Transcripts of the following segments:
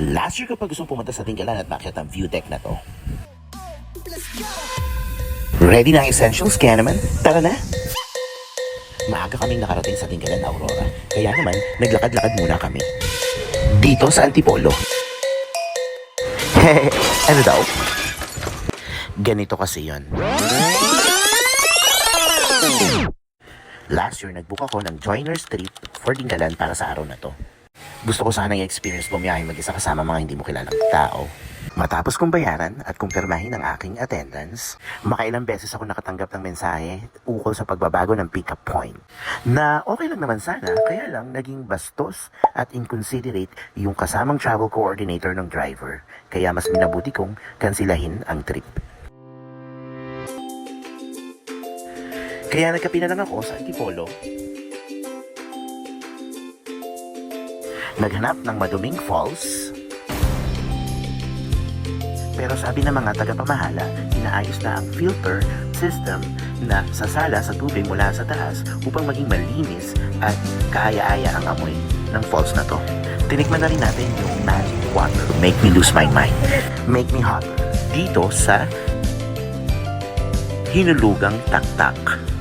Last year kapag gusto pumunta sa Tinggalan at makita ang view deck na to. Ready na ang essentials kaya naman? Tara na! Maaga kaming nakarating sa Tinggalan, Aurora. Kaya naman, naglakad-lakad muna kami. Dito sa Antipolo. Ano daw? Ganito kasi yon. Last year, nagbook ako ng joiner's trip for Tinggalan para sa araw na to. Gusto ko sana i-experience bumiyahe mag-isa kasama mga hindi mo kilalang tao. Matapos kong bayaran at kumpirmahin ang aking attendance, makailang beses ako nakatanggap ng mensahe ukol sa pagbabago ng pick-up point. Na okay lang naman sana, kaya lang naging bastos at inconsiderate yung kasamang travel coordinator ng driver. Kaya mas minabuti kong kansilahin ang trip. Kaya nagkapina lang ako sa Antipolo. Naghanap ng maduming falls. Pero sabi ng mga tagapamahala, inaayos na ang filter system na sasala sa tubig mula sa taas upang maging malinis at kaaya-aya ang amoy ng falls na to. Tinikman na rin natin yung magic water. Make me lose my mind. Make me hot. Dito sa Hinulugang Taktak.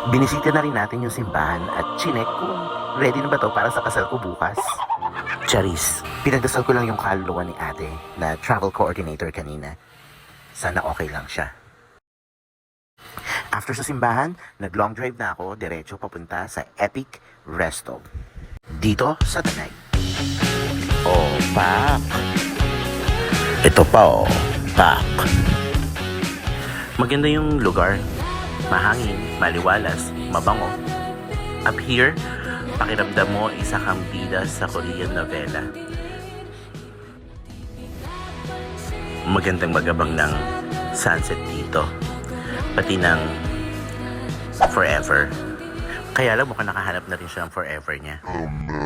Binisita na rin natin yung simbahan at chinek kung ready na ba to para sa kasal ko bukas. Charis, pinagdasal ko lang yung kaluluwa ni ate na travel coordinator kanina. Sana okay lang siya. After sa simbahan, nag-long drive na ako diretso papunta sa Epic Resto. Dito sa Tanay. Oh, pak! Ito pa oh, pak! Maganda yung lugar. Mahangin, maliwalas, mabango. Up here, pakiramdam mo isa kang bida sa Korean novela. Magandang magabang ng sunset dito. Pati ng forever. Kaya lang mukhang nakahanap na rin siya ng forever niya. Oh no.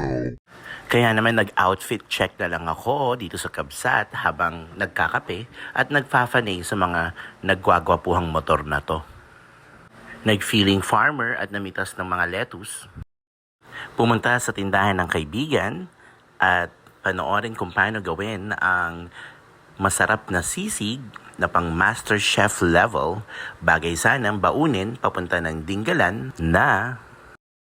Kaya naman nag-outfit check na lang ako dito sa Kabsat habang nagkakape at nagfafanay sa mga nagwagwapuhang motor na to. Nag-feeling farmer at namitas ng mga lettuce. Pumunta sa tindahan ng kaibigan at panoorin kung paano gawin ang masarap na sisig na pang master chef level. Bagay sanang baunin papunta ng Tinggalan na